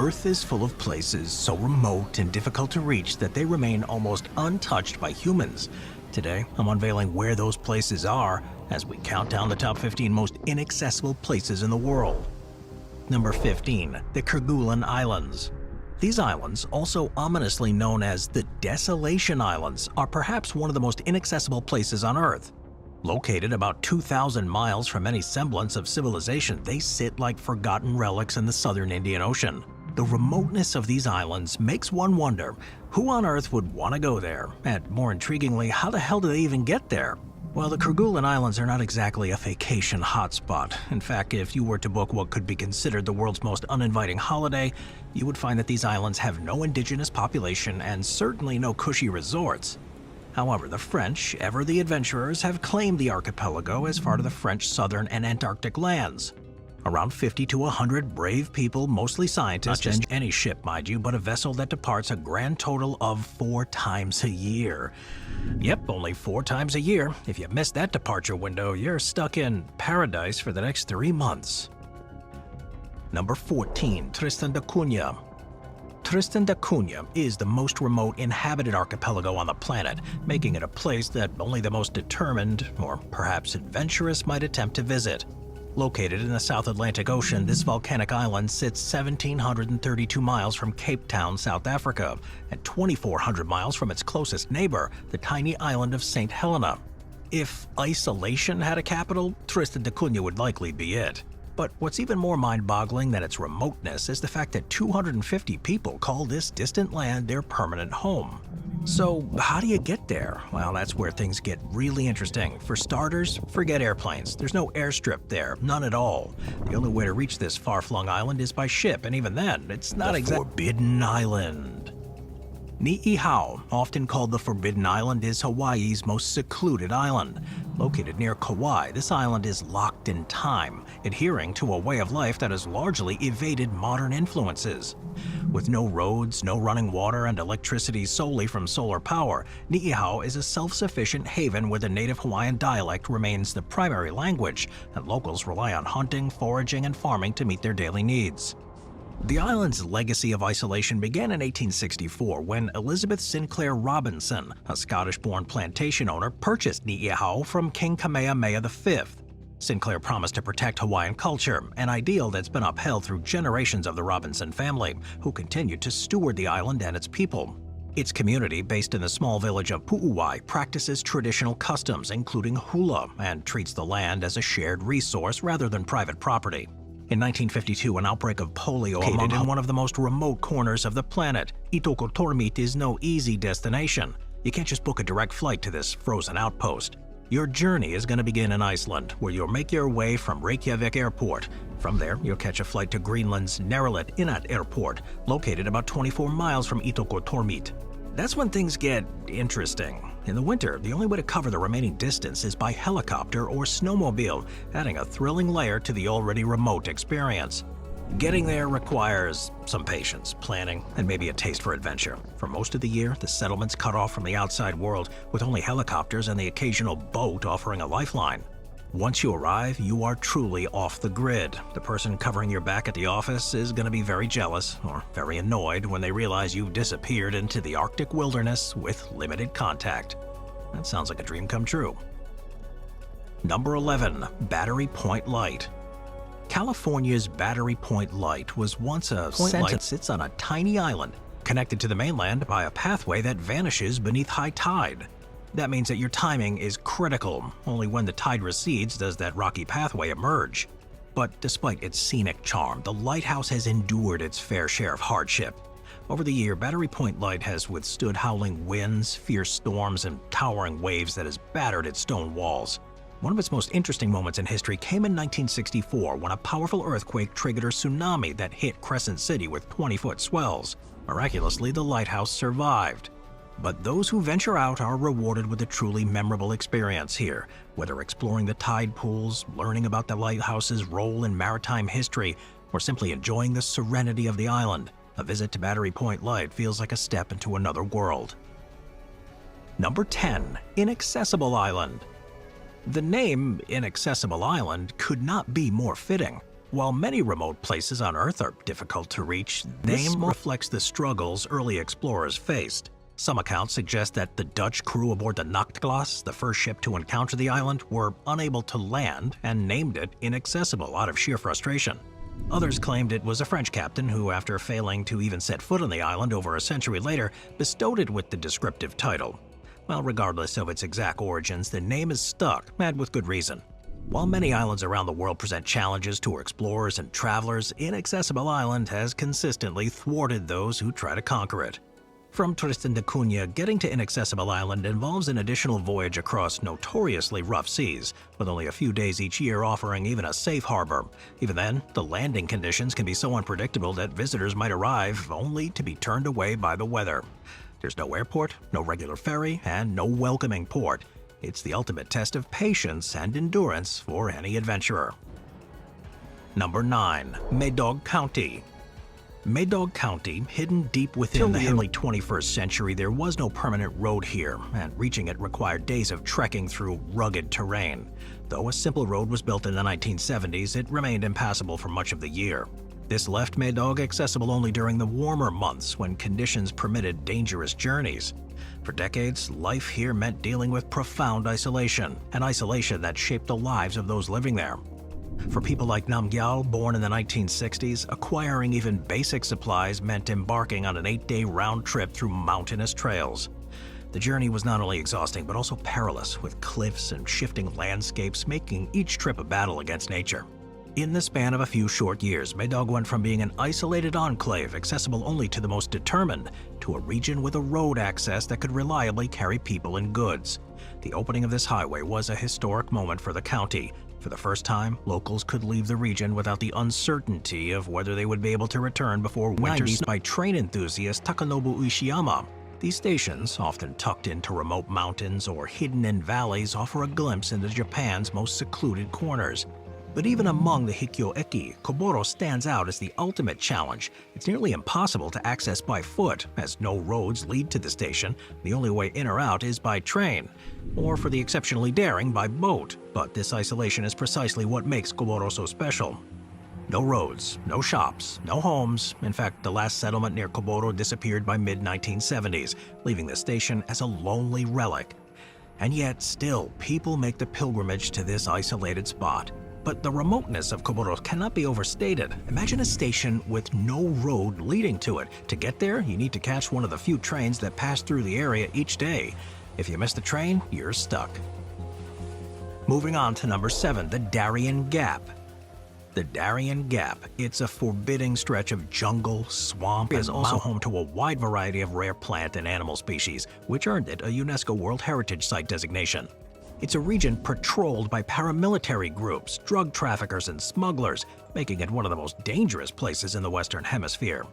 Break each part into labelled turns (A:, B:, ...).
A: Earth is full of places so remote and difficult to reach that they remain almost untouched by humans. Today, I'm unveiling where those places are as we count down the top 15 most inaccessible places in the world. Number 15. The Kerguelen Islands. These islands, also ominously known as the Desolation Islands, are perhaps one of the most inaccessible places on Earth. Located about 2,000 miles from any semblance of civilization, they sit like forgotten relics in the southern Indian Ocean. The remoteness of these islands makes one wonder, who on Earth would want to go there? And more intriguingly, how the hell do they even get there? Well, the Kerguelen Islands are not exactly a vacation hotspot. In fact, if you were to book what could be considered the world's most uninviting holiday, you would find that these islands have no indigenous population and certainly no cushy resorts. However, the French, ever the adventurers, have claimed the archipelago as part of the French southern and Antarctic lands. Around 50 to 100 brave people, mostly scientists, not just any ship, mind you, but a vessel that departs a grand total of 4 times a year. Yep, only 4 times a year. If you miss that departure window, you're stuck in paradise for the next 3 months. Number 14. Tristan da Cunha. Tristan da Cunha is the most remote inhabited archipelago on the planet, making it a place that only the most determined, or perhaps adventurous, might attempt to visit. Located in the South Atlantic Ocean, this volcanic island sits 1,732 miles from Cape Town, South Africa, and 2,400 miles from its closest neighbor, the tiny island of St. Helena. If isolation had a capital, Tristan da Cunha would likely be it. But what's even more mind-boggling than its remoteness is the fact that 250 people call this distant land their permanent home. So how do you get there? Well, that's where things get really interesting. For starters, forget airplanes. There's no airstrip there, none at all. The only way to reach this far-flung island is by ship, and even then, it's not exactly Forbidden Island. Niihau, often called the Forbidden Island, is Hawaii's most secluded island. Located near Kauai, this island is locked in time, adhering to a way of life that has largely evaded modern influences. With no roads, no running water, and electricity solely from solar power, Niihau is a self-sufficient haven where the native Hawaiian dialect remains the primary language, and locals rely on hunting, foraging, and farming to meet their daily needs. The island's legacy of isolation began in 1864 when Elizabeth Sinclair Robinson, a Scottish-born plantation owner, purchased Niihau from King Kamehameha V. Sinclair promised to protect Hawaiian culture, an ideal that's been upheld through generations of the Robinson family, who continued to steward the island and its people. Its community, based in the small village of Pu'uwai, practices traditional customs, including hula, and treats the land as a shared resource rather than private property. In 1952, an outbreak of polio located in one of the most remote corners of the planet. Itokotormit is no easy destination. You can't just book a direct flight to this frozen outpost. Your journey is going to begin in Iceland, where you'll make your way from Reykjavik Airport. From there, you'll catch a flight to Greenland's Nærøt Inat Airport, located about 24 miles from Itokotormit. That's when things get interesting. In the winter, the only way to cover the remaining distance is by helicopter or snowmobile, adding a thrilling layer to the already remote experience. Getting there requires some patience, planning, and maybe a taste for adventure. For most of the year, the settlement's cut off from the outside world, with only helicopters and the occasional boat offering a lifeline. Once you arrive, you are truly off the grid. The person covering your back at the office is going to be very jealous or very annoyed when they realize you've disappeared into the Arctic wilderness with limited contact. That sounds like a dream come true. Number 11. Battery Point Light. California's Battery Point Light was once a point light that sits on a tiny island, connected to the mainland by a pathway that vanishes beneath high tide. That means that your timing is critical. Only when the tide recedes does that rocky pathway emerge. But despite its scenic charm, the lighthouse has endured its fair share of hardship. Over the year, Battery Point Light has withstood howling winds, fierce storms, and towering waves that has battered its stone walls. One of its most interesting moments in history came in 1964 when a powerful earthquake triggered a tsunami that hit Crescent City with 20-foot swells. Miraculously, the lighthouse survived. But those who venture out are rewarded with a truly memorable experience here, whether exploring the tide pools, learning about the lighthouse's role in maritime history, or simply enjoying the serenity of the island. A visit to Battery Point Light feels like a step into another world. Number 10. Inaccessible Island. The name Inaccessible Island could not be more fitting. While many remote places on Earth are difficult to reach, this reflects the struggles early explorers faced. Some accounts suggest that the Dutch crew aboard the Nachtglas, the first ship to encounter the island, were unable to land and named it Inaccessible out of sheer frustration. Others claimed it was a French captain who, after failing to even set foot on the island over a century later, bestowed it with the descriptive title. Well, regardless of its exact origins, the name is stuck, and with good reason. While many islands around the world present challenges to explorers and travelers, Inaccessible Island has consistently thwarted those who try to conquer it. From Tristan da Cunha, getting to Inaccessible Island involves an additional voyage across notoriously rough seas, with only a few days each year offering even a safe harbor. Even then, the landing conditions can be so unpredictable that visitors might arrive only to be turned away by the weather. There's no airport, no regular ferry, and no welcoming port. It's the ultimate test of patience and endurance for any adventurer. Number 9. Médoc County. Médoc County, hidden deep within the early 21st century, there was no permanent road here, and reaching it required days of trekking through rugged terrain. Though a simple road was built in the 1970s, it remained impassable for much of the year. This left Médoc accessible only during the warmer months when conditions permitted dangerous journeys. For decades, life here meant dealing with profound isolation, an isolation that shaped the lives of those living there. For people like Nam Gyal, born in the 1960s, acquiring even basic supplies meant embarking on an 8-day round trip through mountainous trails. The journey was not only exhausting but also perilous, with cliffs and shifting landscapes making each trip a battle against nature. In the span of a few short years, Médoc went from being an isolated enclave accessible only to the most determined, to a region with a road access that could reliably carry people and goods. The opening of this highway was a historic moment for the county. For the first time, locals could leave the region without the uncertainty of whether they would be able to return before winter by train enthusiast Takanobu Ishiyama. These stations, often tucked into remote mountains or hidden in valleys, offer a glimpse into Japan's most secluded corners. But even among the Hikkyo-eki, Koboro stands out as the ultimate challenge. It's nearly impossible to access by foot, as no roads lead to the station. The only way in or out is by train, or for the exceptionally daring, by boat. But this isolation is precisely what makes Koboro so special. No roads, no shops, no homes. In fact, the last settlement near Koboro disappeared by mid-1970s, leaving the station as a lonely relic. And yet, still, people make the pilgrimage to this isolated spot. But the remoteness of Koboro cannot be overstated. Imagine a station with no road leading to it. To get there, you need to catch one of the few trains that pass through the area each day. If you miss the train, you're stuck. Moving on to number 7, the Darien Gap. The Darien Gap. It's a forbidding stretch of jungle, swamp, and also home to a wide variety of rare plant and animal species, which earned it a UNESCO World Heritage Site designation. It's a region patrolled by paramilitary groups, drug traffickers, and smugglers, making it one of the most dangerous places in the Western Hemisphere.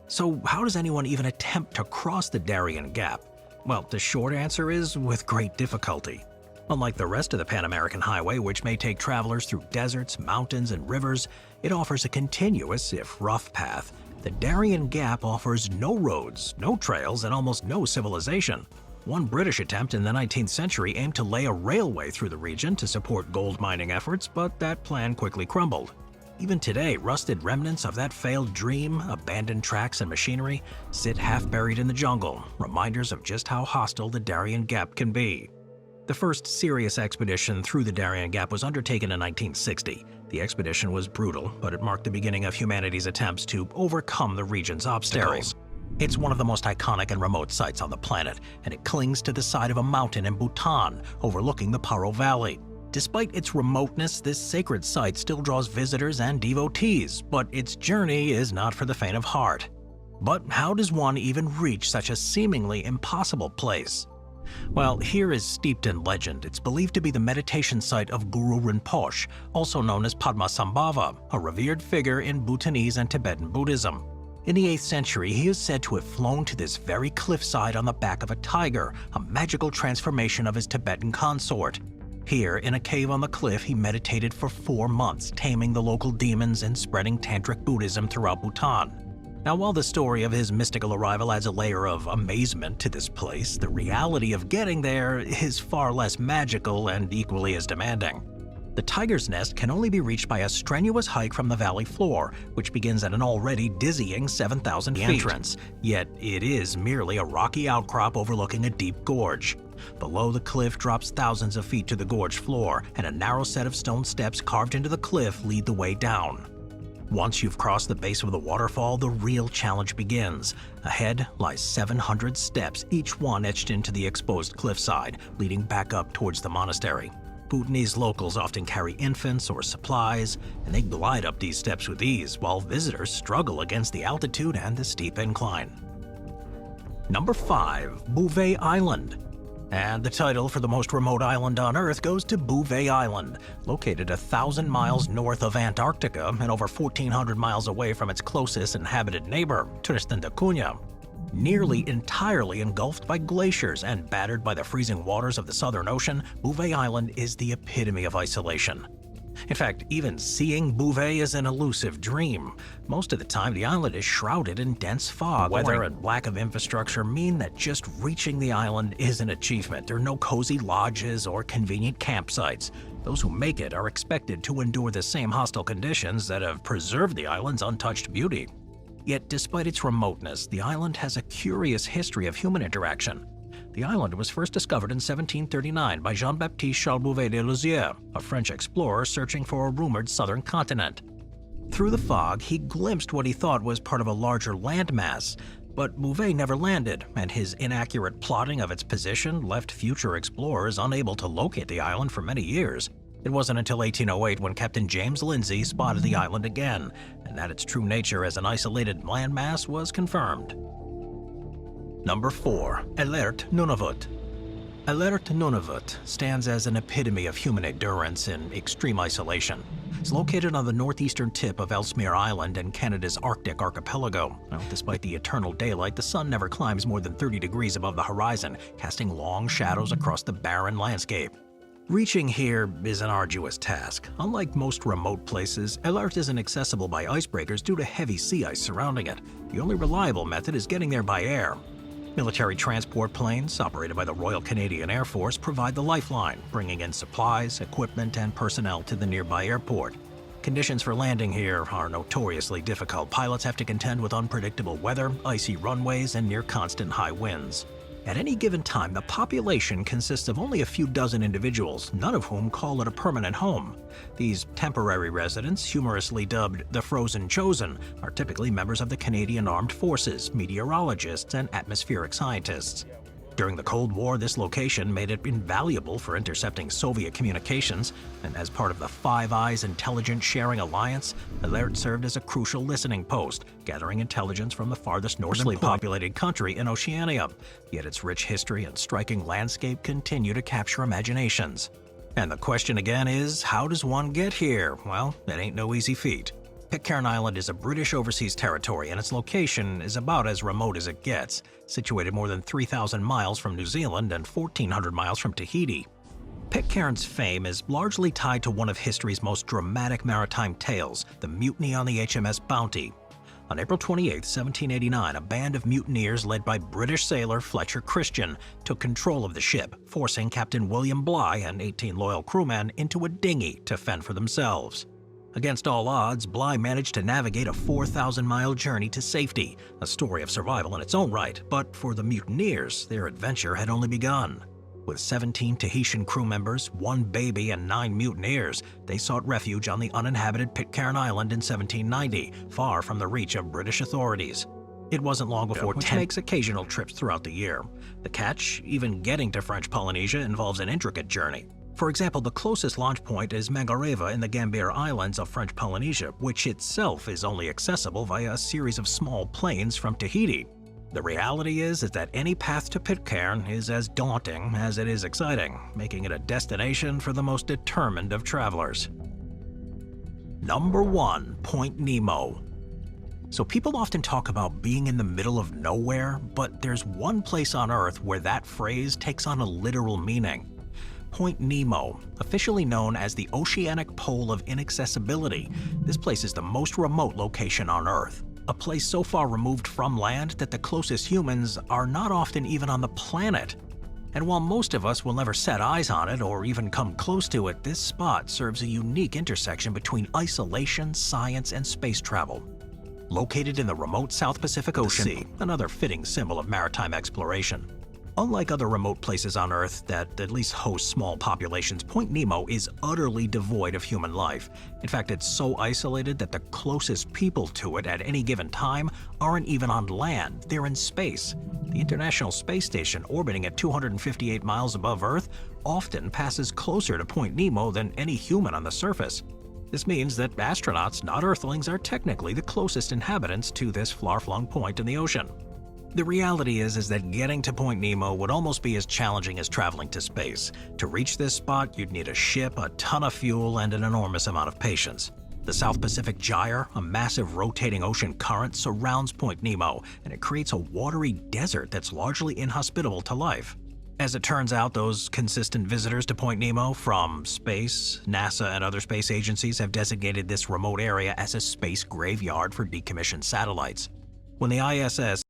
A: So how does anyone even attempt to cross the Darien Gap? Well, the short answer is with great difficulty. Unlike the rest of the Pan American Highway, which may take travelers through deserts, mountains, and rivers, it offers a continuous, if rough, path. The Darien Gap offers no roads, no trails, and almost no civilization. One British attempt in the 19th century aimed to lay a railway through the region to support gold mining efforts, but that plan quickly crumbled. Even today, rusted remnants of that failed dream, abandoned tracks and machinery, sit half-buried in the jungle, reminders of just how hostile the Darien Gap can be. The first serious expedition through the Darien Gap was undertaken in 1960. The expedition was brutal, but it marked the beginning of humanity's attempts to overcome the region's obstacles. It's one of the most iconic and remote sites on the planet, and it clings to the side of a mountain in Bhutan, overlooking the Paro Valley. Despite its remoteness, this sacred site still draws visitors and devotees, but its journey is not for the faint of heart. But how does one even reach such a seemingly impossible place? Well, here is steeped in legend. It's believed to be the meditation site of Guru Rinpoche, also known as Padmasambhava, a revered figure in Bhutanese and Tibetan Buddhism. In the 8th century, he is said to have flown to this very cliffside on the back of a tiger, a magical transformation of his Tibetan consort. Here, in a cave on the cliff, he meditated for 4 months, taming the local demons and spreading tantric Buddhism throughout Bhutan. Now, while the story of his mystical arrival adds a layer of amazement to this place, the reality of getting there is far less magical and equally as demanding. The tiger's nest can only be reached by a strenuous hike from the valley floor, which begins at an already dizzying 7,000 feet. Entrance, yet it is merely a rocky outcrop overlooking a deep gorge. Below the cliff drops thousands of feet to the gorge floor, and a narrow set of stone steps carved into the cliff lead the way down. Once you've crossed the base of the waterfall, the real challenge begins. Ahead lies 700 steps, each one etched into the exposed cliffside, leading back up towards the monastery. Bhutanese locals often carry infants or supplies, and they glide up these steps with ease, while visitors struggle against the altitude and the steep incline. Number 5. Bouvet Island. And the title for the most remote island on Earth goes to Bouvet Island, located 1,000 miles north of Antarctica and over 1,400 miles away from its closest inhabited neighbor, Tristan da Cunha. Nearly entirely engulfed by glaciers and battered by the freezing waters of the Southern Ocean, Bouvet Island is the epitome of isolation. In fact, even seeing Bouvet is an elusive dream. Most of the time, the island is shrouded in dense fog. Weather and lack of infrastructure mean that just reaching the island is an achievement. There are no cozy lodges or convenient campsites. Those who make it are expected to endure the same hostile conditions that have preserved the island's untouched beauty. Yet, despite its remoteness, the island has a curious history of human interaction. The island was first discovered in 1739 by Jean-Baptiste Charles Bouvet de Lozier, a French explorer searching for a rumored southern continent. Through the fog, he glimpsed what he thought was part of a larger landmass, but Bouvet never landed, and his inaccurate plotting of its position left future explorers unable to locate the island for many years. It wasn't until 1808 when Captain James Lindsay spotted the island again, and that its true nature as an isolated landmass was confirmed. Number 4. Alert Nunavut. Alert Nunavut stands as an epitome of human endurance in extreme isolation. It's located on the northeastern tip of Ellesmere Island and Canada's Arctic archipelago. Well, despite the eternal daylight, the sun never climbs more than 30 degrees above the horizon, casting long shadows across the barren landscape. Reaching here is an arduous task. Unlike most remote places, Alert isn't accessible by icebreakers due to heavy sea ice surrounding it. The only reliable method is getting there by air. Military transport planes, operated by the Royal Canadian Air Force, provide the lifeline, bringing in supplies, equipment, and personnel to the nearby airport. Conditions for landing here are notoriously difficult. Pilots have to contend with unpredictable weather, icy runways, and near-constant high winds. At any given time, the population consists of only a few dozen individuals, none of whom call it a permanent home. These temporary residents, humorously dubbed the Frozen Chosen, are typically members of the Canadian Armed Forces, meteorologists, and atmospheric scientists. During the Cold War, this location made it invaluable for intercepting Soviet communications, and as part of the Five Eyes Intelligence Sharing Alliance, Alert served as a crucial listening post, gathering intelligence from the farthest northern populated country in Oceania. Yet its rich history and striking landscape continue to capture imaginations. And the question again is, how does one get here? Well, it ain't no easy feat. Pitcairn Island is a British overseas territory, and its location is about as remote as it gets, situated more than 3,000 miles from New Zealand and 1,400 miles from Tahiti. Pitcairn's fame is largely tied to one of history's most dramatic maritime tales, the mutiny on the HMS Bounty. On April 28, 1789, a band of mutineers led by British sailor Fletcher Christian took control of the ship, forcing Captain William Bligh and 18 loyal crewmen into a dinghy to fend for themselves. Against all odds, Bligh managed to navigate a 4,000-mile journey to safety, a story of survival in its own right, but for the mutineers, their adventure had only begun. With 17 Tahitian crew members, 1 baby, and 9 mutineers, they sought refuge on the uninhabited Pitcairn Island in 1790, far from the reach of British authorities. It wasn't long before which makes occasional trips throughout the year. The catch, even getting to French Polynesia, involves an intricate journey. For example, the closest launch point is Mangareva in the Gambier Islands of French Polynesia, which itself is only accessible via a series of small planes from Tahiti. The reality is that any path to Pitcairn is as daunting as it is exciting, making it a destination for the most determined of travelers. Number 1. Point Nemo. So people often talk about being in the middle of nowhere, but there's one place on Earth where that phrase takes on a literal meaning. Point Nemo, officially known as the Oceanic Pole of Inaccessibility. This place is the most remote location on Earth, a place so far removed from land that the closest humans are not often even on the planet. And while most of us will never set eyes on it or even come close to it, this spot serves a unique intersection between isolation, science, and space travel. Located in the remote South Pacific Ocean, another fitting symbol of maritime exploration. Unlike other remote places on Earth that at least host small populations, Point Nemo is utterly devoid of human life. In fact, it's so isolated that the closest people to it at any given time aren't even on land, they're in space. The International Space Station, orbiting at 258 miles above Earth, often passes closer to Point Nemo than any human on the surface. This means that astronauts, not Earthlings, are technically the closest inhabitants to this far-flung point in the ocean. The reality is that getting to Point Nemo would almost be as challenging as traveling to space. To reach this spot, you'd need a ship, a ton of fuel, and an enormous amount of patience. The South Pacific Gyre, a massive rotating ocean current, surrounds Point Nemo, and it creates a watery desert that's largely inhospitable to life. As it turns out, those consistent visitors to Point Nemo from space, NASA, and other space agencies have designated this remote area as a space graveyard for decommissioned satellites. When the ISS